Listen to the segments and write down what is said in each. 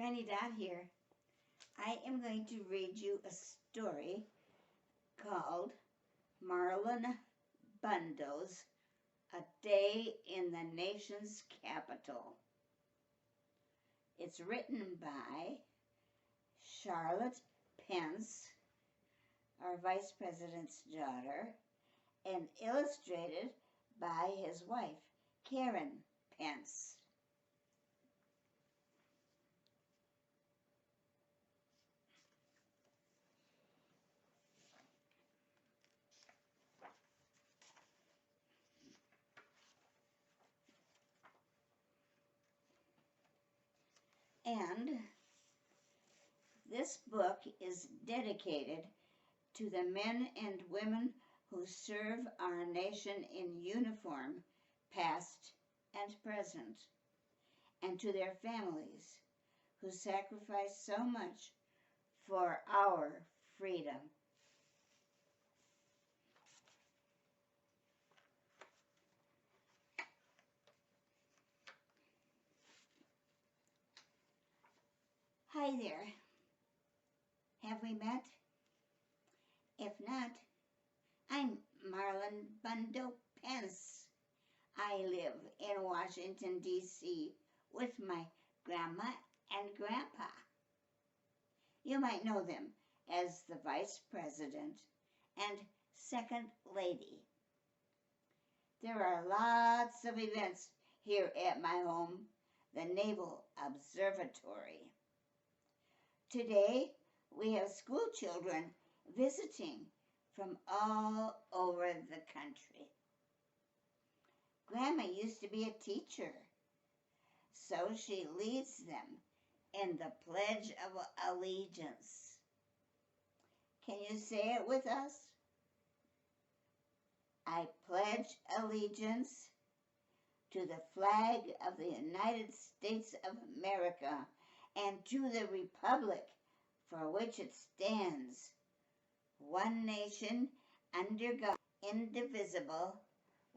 Granny Dot here. I am going to read you a story called Marlon Bundo's A Day in the Nation's Capital. It's written by Charlotte Pence, our Vice President's daughter, and illustrated by his wife, Karen Pence. And this book is dedicated to the men and women who serve our nation in uniform, past and present, and to their families who sacrifice so much for our freedom. Hi there. Have we met? If not, I'm Marlon Bundo Pence. I live in Washington, D.C. with my grandma and grandpa. You might know them as the Vice President and Second Lady. There are lots of events here at my home, the Naval Observatory. Today, we have school children visiting from all over the country. Grandma used to be a teacher, so she leads them in the Pledge of Allegiance. Can you say it with us? I pledge allegiance to the flag of the United States of America and to the republic for which it stands, one nation, under God, indivisible,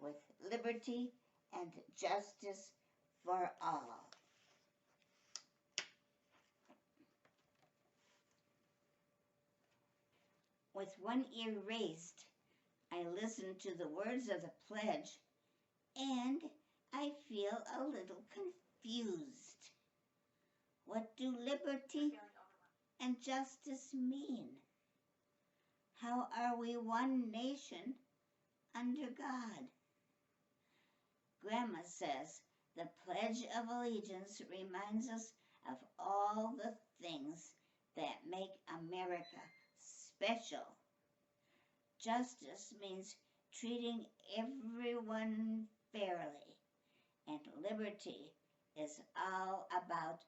with liberty and justice for all. With one ear raised, I listen to the words of the pledge, and I feel a little confused. What do liberty and justice mean? How are we one nation under God? Grandma says the Pledge of Allegiance reminds us of all the things that make America special. Justice means treating everyone fairly, and liberty is all about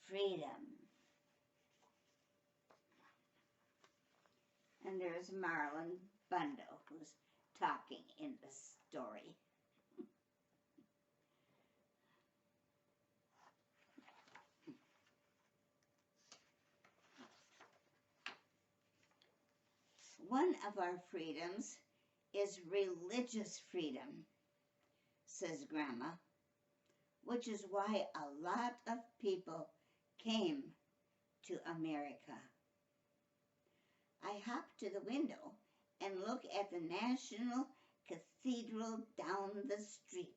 freedom. And there's Marlon Bundo, who's talking in the story. One of our freedoms is religious freedom, says Grandma, which is why a lot of people came to America. I hop to the window and look at the National Cathedral down the street.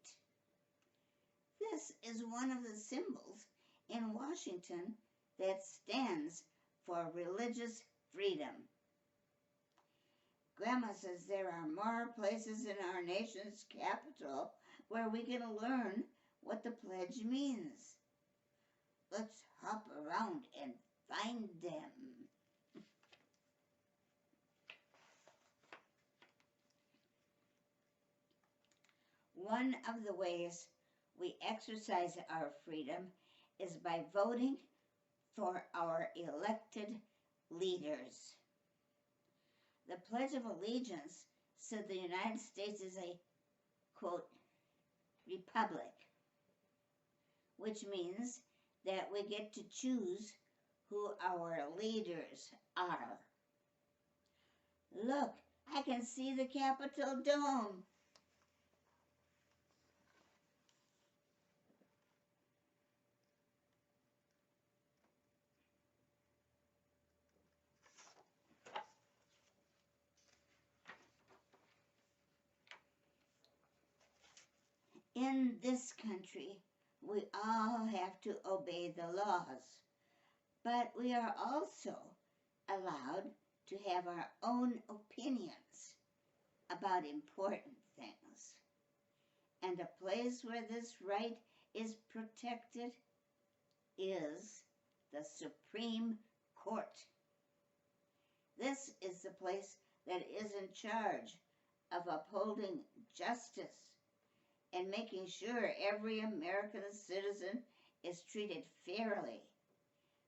This is one of the symbols in Washington that stands for religious freedom. Grandma says there are more places in our nation's capital where we can learn what the pledge means. Let's hop around and find them. One of the ways we exercise our freedom is by voting for our elected leaders. The Pledge of Allegiance said the United States is a, quote, republic, which means that we get to choose who our leaders are. Look, I can see the Capitol dome. In this country, we all have to obey the laws, but we are also allowed to have our own opinions about important things. And a place where this right is protected is the Supreme Court. This is the place that is in charge of upholding justice and making sure every American citizen is treated fairly,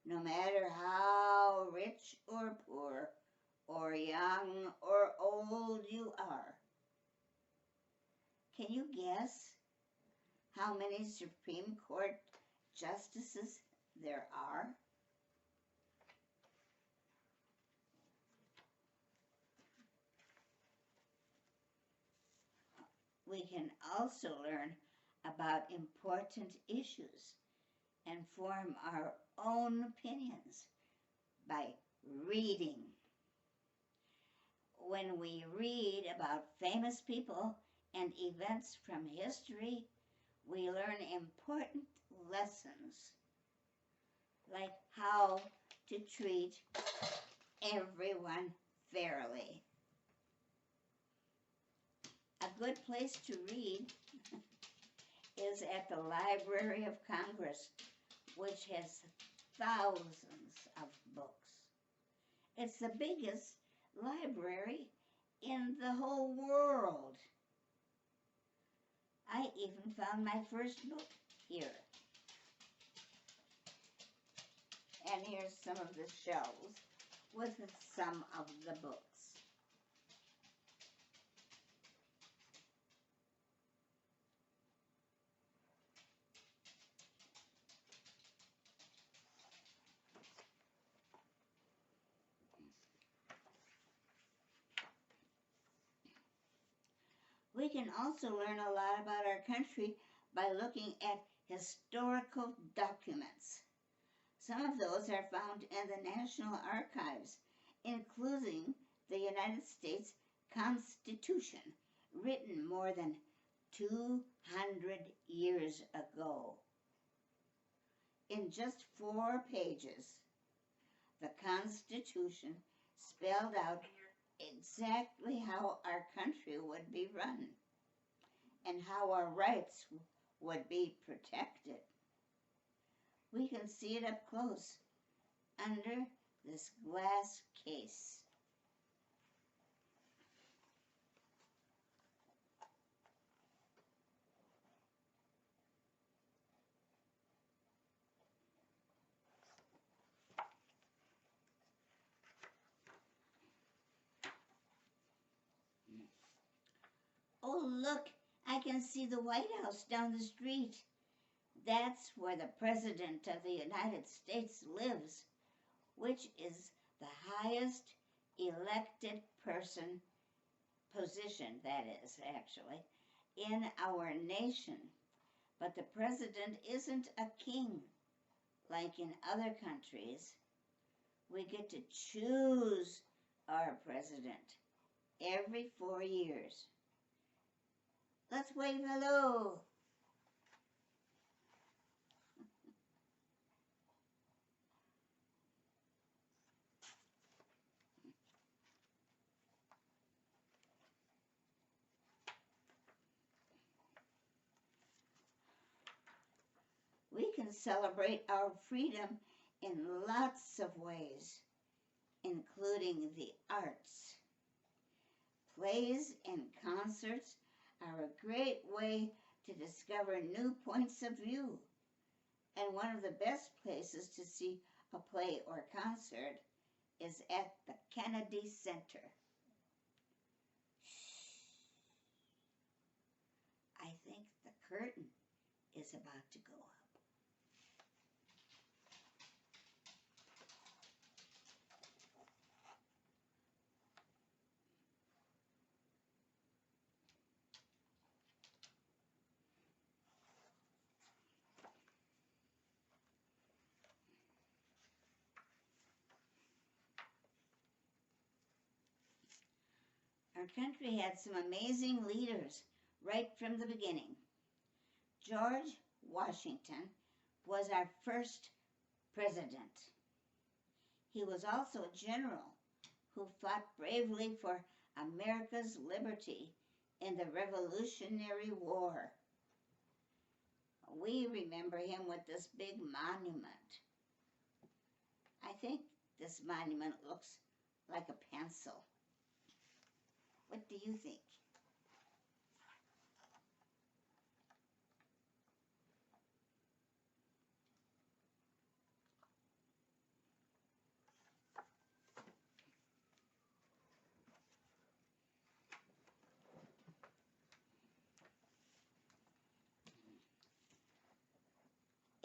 no matter how rich or poor, or young or old you are. Can you guess how many Supreme Court justices there are? We can also learn about important issues and form our own opinions by reading. When we read about famous people and events from history, we learn important lessons, like how to treat everyone fairly. A good place to read is at the Library of Congress, which has thousands of books. It's the biggest library in the whole world. I even found my first book here. And here's some of the shelves with some of the books. We can also learn a lot about our country by looking at historical documents. Some of those are found in the National Archives, including the United States Constitution, written more than 200 years ago. In just 4 pages, the Constitution spelled out exactly how our country would be run and how our rights would be protected. We can see it up close under this glass case. Oh, look, I can see the White House down the street. That's where the President of the United States lives, which is the highest elected position, that is, actually, in our nation. But the President isn't a king like in other countries. We get to choose our President every 4 years. Let's wave hello. We can celebrate our freedom in lots of ways, including the arts. Plays and concerts are a great way to discover new points of view. And one of the best places to see a play or concert is at the Kennedy Center. I think the curtain is about to go up. Our country had some amazing leaders right from the beginning. George Washington was our first president. He was also a general who fought bravely for America's liberty in the Revolutionary War. We remember him with this big monument. I think this monument looks like a pencil. What do you think?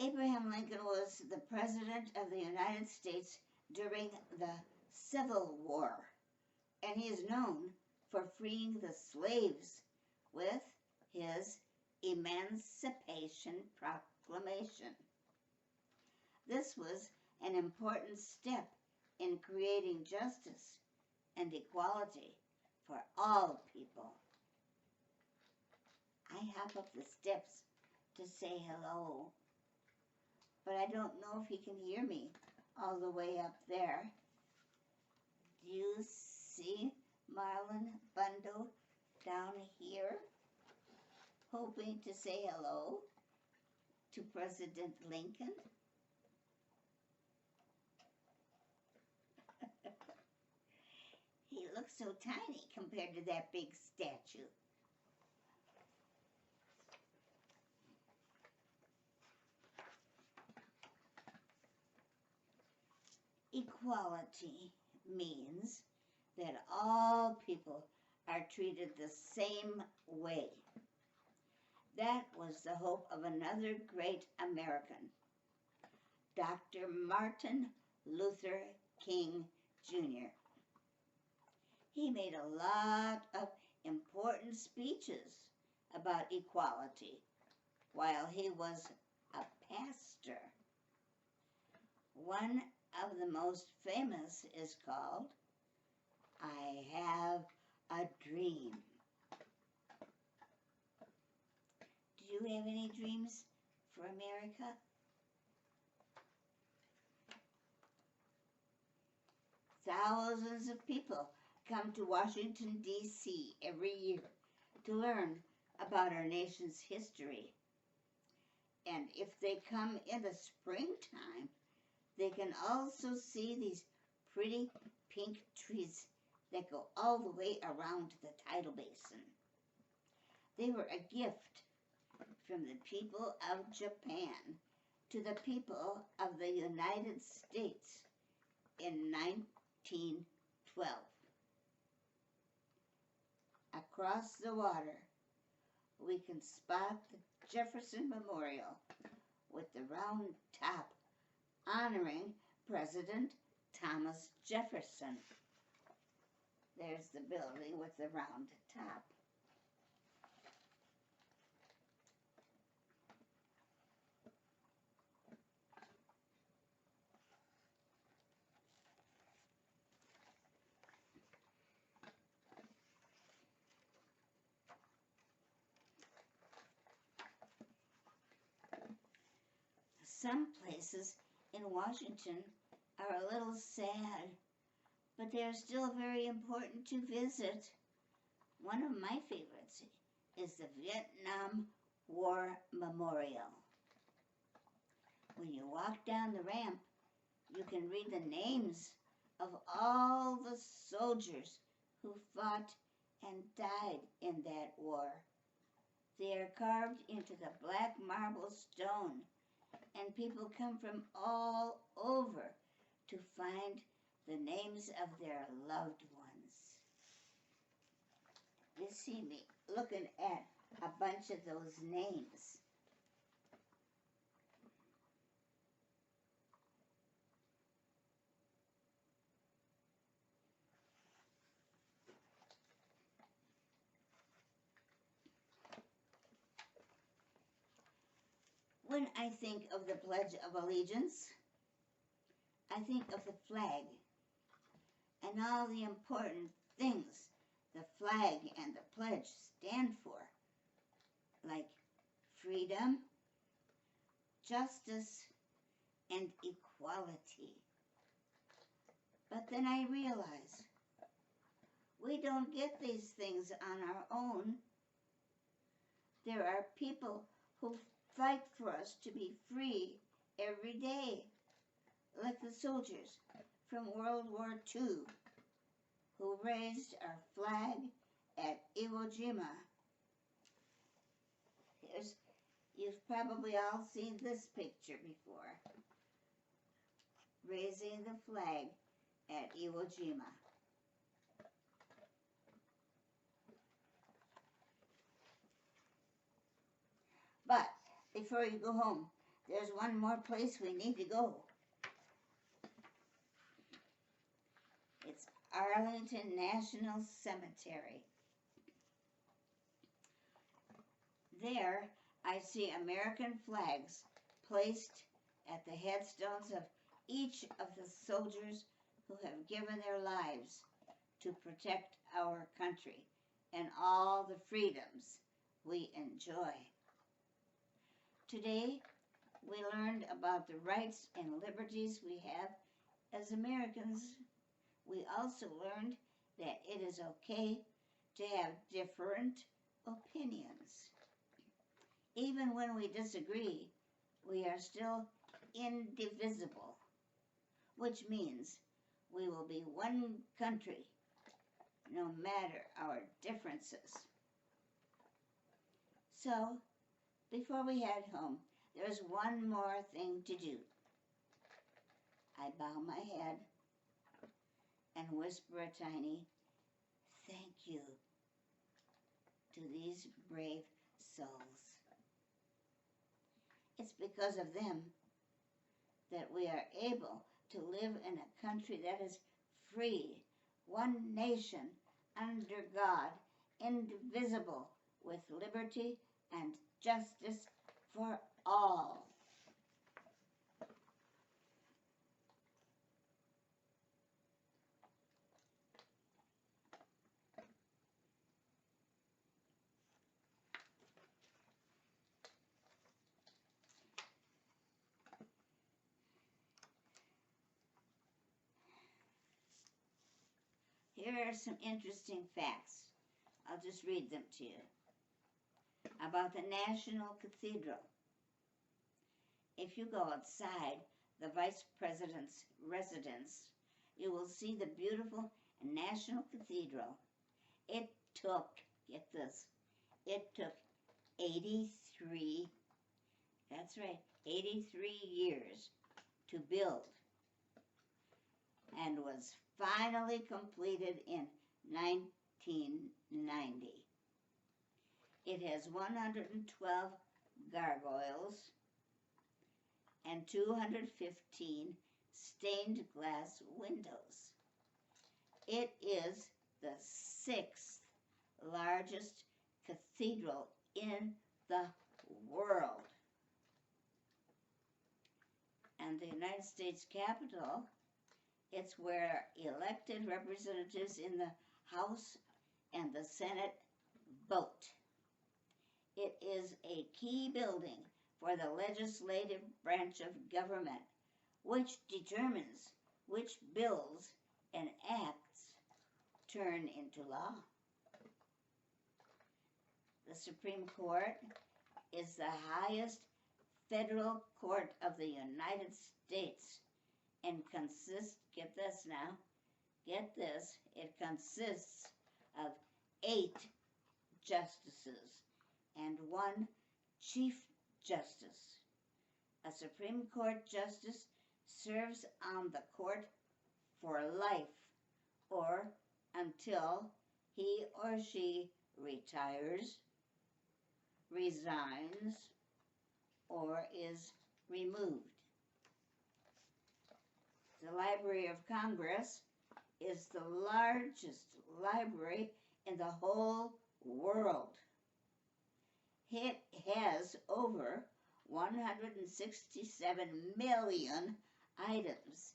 Abraham Lincoln was the President of the United States during the Civil War, and he is known for freeing the slaves with his Emancipation Proclamation. This was an important step in creating justice and equality for all people. I hop up the steps to say hello, but I don't know if he can hear me all the way up there. Do you see Marlon, Bundo down here, hoping to say hello to President Lincoln? He looks so tiny compared to that big statue. Equality means that all people are treated the same way. That was the hope of another great American, Dr. Martin Luther King Jr. He made a lot of important speeches about equality while he was a pastor. One of the most famous is called I Have a Dream. Do you have any dreams for America? Thousands of people come to Washington, D.C. every year to learn about our nation's history. And if they come in the springtime, they can also see these pretty pink trees that go all the way around the tidal basin. They were a gift from the people of Japan to the people of the United States in 1912. Across the water, we can spot the Jefferson Memorial with the round top honoring President Thomas Jefferson. There's the building with the round top. Some places in Washington are a little sad, but they are still very important to visit. One of my favorites is the Vietnam War Memorial. When you walk down the ramp, you can read the names of all the soldiers who fought and died in that war. They are carved into the black marble stone, and people come from all over to find the names of their loved ones. You see me looking at a bunch of those names. When I think of the Pledge of Allegiance, I think of the flag and all the important things the flag and the pledge stand for, like freedom, freedom, justice, and equality. But then I realize we don't get these things on our own. There are people who fight for us to be free every day, like the soldiers from World War II who raised our flag at Iwo Jima. You've probably all seen this picture before, raising the flag at Iwo Jima. But before you go home, there's one more place we need to go. It's Arlington National Cemetery. There, I see American flags placed at the headstones of each of the soldiers who have given their lives to protect our country and all the freedoms we enjoy. Today, we learned about the rights and liberties we have as Americans. We also learned that it is okay to have different opinions. Even when we disagree, we are still indivisible, which means we will be one country no matter our differences. So, before we head home, there's one more thing to do. I bow my head and whisper a tiny thank you to these brave souls. It's because of them that we are able to live in a country that is free, one nation under God, indivisible, with liberty and justice for all. Here are some interesting facts. I'll just read them to you. About the National Cathedral. If you go outside the Vice President's residence, you will see the beautiful National Cathedral. It took, get this, it took 83, that's right, 83 years to build and was finally completed in 1990. It has 112 gargoyles and 215 stained glass windows. It is the 6th largest cathedral in the world. And the United States Capitol, it's where elected representatives in the House and the Senate vote. It is a key building for the legislative branch of government, which determines which bills and acts turn into law. The Supreme Court is the highest federal court of the United States and consists, get this now, get this, it consists of 8 justices and 1 Chief Justice. A Supreme Court justice serves on the court for life or until he or she retires, resigns, or is removed. The Library of Congress is the largest library in the whole world. It has over 167 million items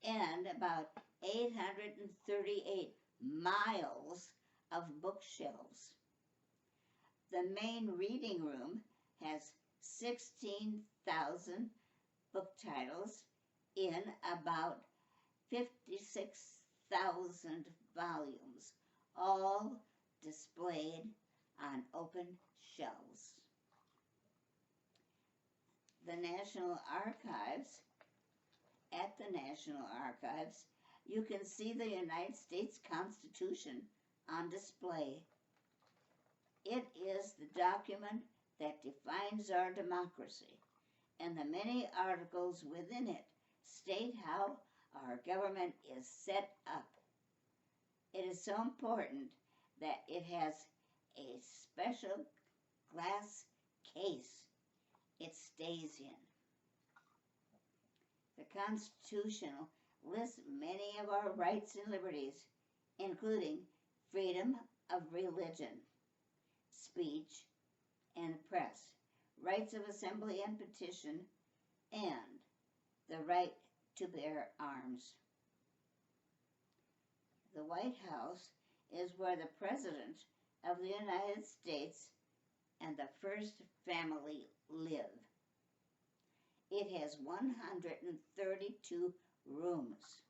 and about 838 miles of bookshelves. The main reading room has 16,000 book titles in about 56,000 volumes, all displayed on open shelves. The National Archives, at the National Archives, you can see the United States Constitution on display. It is the document that defines our democracy, and the many articles within it state how our government is set up. It is so important that it has a special glass case it stays in. The Constitution lists many of our rights and liberties, including freedom of religion, speech, and press, rights of assembly and petition, and the right to bear arms. The White House is where the President of the United States and the First Family live. It has 132 rooms,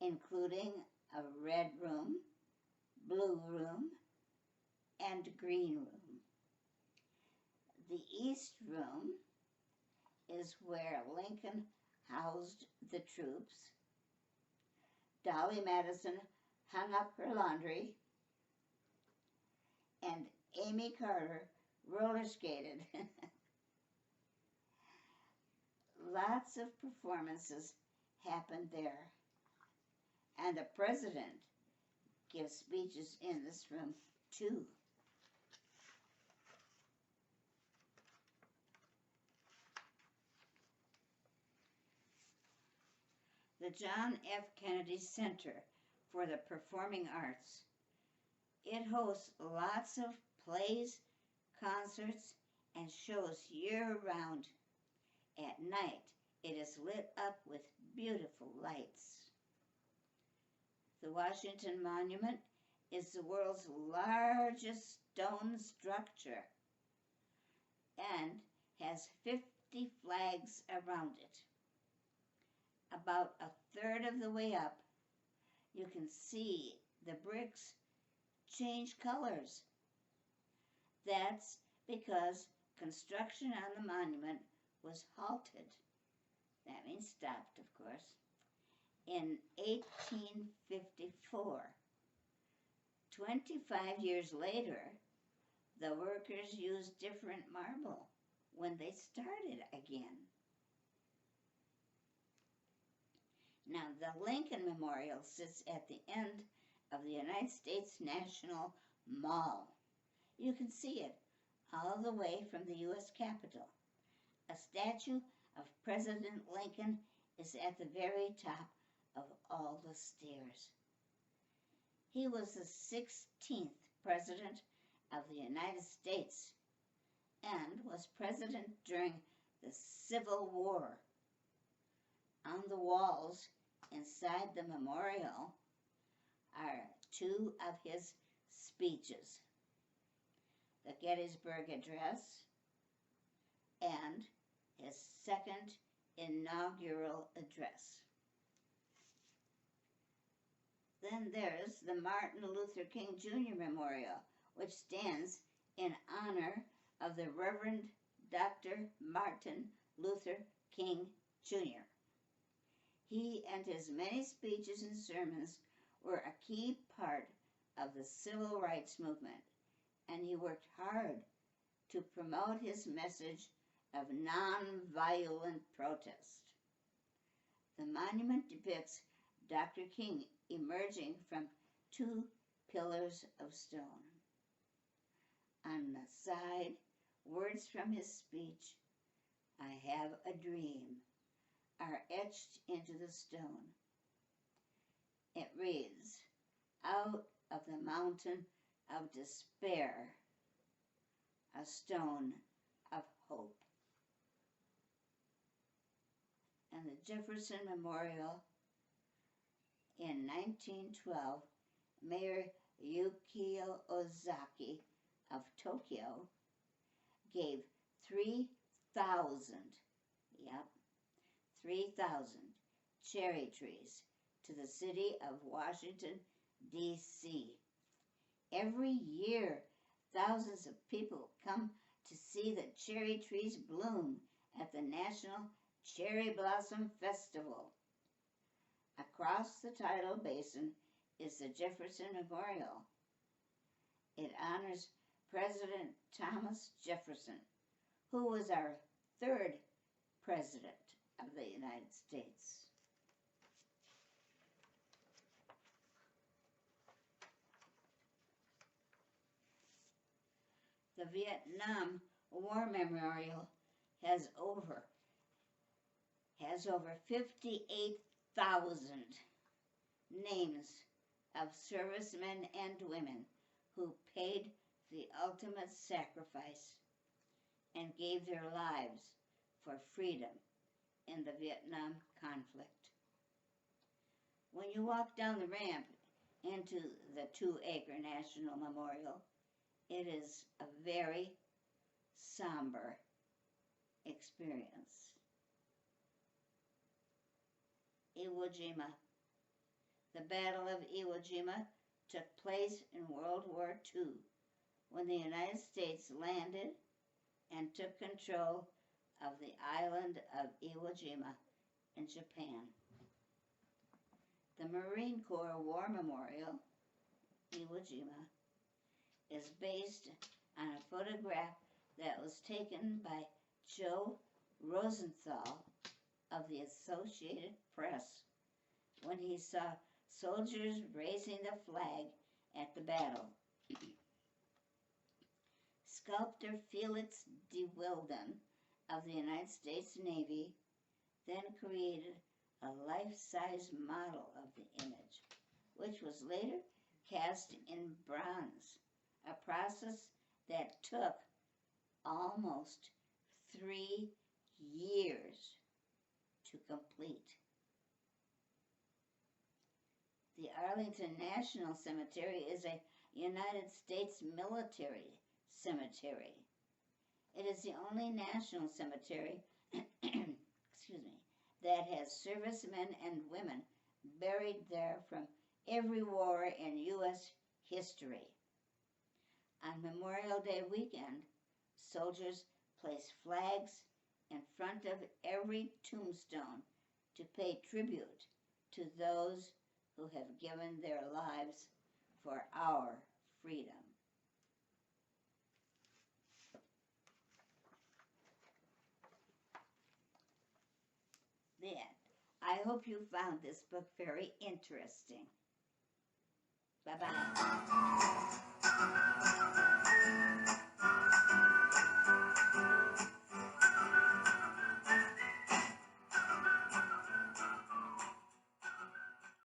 including a red room, blue room, and green room. The East Room is where Lincoln housed the troops. Dolly Madison hung up her laundry, and Amy Carter roller skated. Lots of performances happened there, and the president gives speeches in this room too. The John F. Kennedy Center for the Performing Arts. It hosts lots of plays, concerts, and shows year-round. At night, it is lit up with beautiful lights. The Washington Monument is the world's largest stone structure and has 50 flags around it. About a third of the way up, you can see the bricks change colors. That's because construction on the monument was halted. That means stopped, of course, in 1854. 25 years later, the workers used different marble when they started again. Now, the Lincoln Memorial sits at the end of the United States National Mall. You can see it all the way from the U.S. Capitol. A statue of President Lincoln is at the very top of all the stairs. He was the 16th President of the United States and was president during the Civil War. On the walls inside the memorial are two of his speeches, the Gettysburg Address and his second inaugural address. Then there's the Martin Luther King Jr. Memorial, which stands in honor of the Reverend Dr. Martin Luther King Jr. He and his many speeches and sermons were a key part of the civil rights movement, and he worked hard to promote his message of nonviolent protest. The monument depicts Dr. King emerging from two pillars of stone. On the side, words from his speech, "I have a dream," are etched into the stone. It reads, "Out of the mountain of despair, a stone of hope." And the Jefferson Memorial in 1912, Mayor Yukio Ozaki of Tokyo gave 3,000, yep, 3,000 cherry trees to the city of Washington, D.C. Every year, thousands of people come to see the cherry trees bloom at the National Cherry Blossom Festival. Across the tidal basin is the Jefferson Memorial. It honors President Thomas Jefferson, who was our third president of the United States. The Vietnam War Memorial has over 58,000 names of servicemen and women who paid the ultimate sacrifice and gave their lives for freedom in the Vietnam conflict. When you walk down the ramp into the 2-acre National Memorial, it is a very somber experience. Iwo Jima. The Battle of Iwo Jima took place in World War II when the United States landed and took control of the island of Iwo Jima in Japan. The Marine Corps War Memorial, Iwo Jima, is based on a photograph that was taken by Joe Rosenthal of the Associated Press when he saw soldiers raising the flag at the battle. Sculptor Felix de Wilden of the United States Navy then created a life-size model of the image, which was later cast in bronze, a process that took almost 3 years to complete. The Arlington National Cemetery is a United States military cemetery. It is the only national cemetery excuse me, that has servicemen and women buried there from every war in U.S. history. On Memorial Day weekend, soldiers place flags in front of every tombstone to pay tribute to those who have given their lives for our freedom. The end. I hope you found this book very interesting. Bye-bye.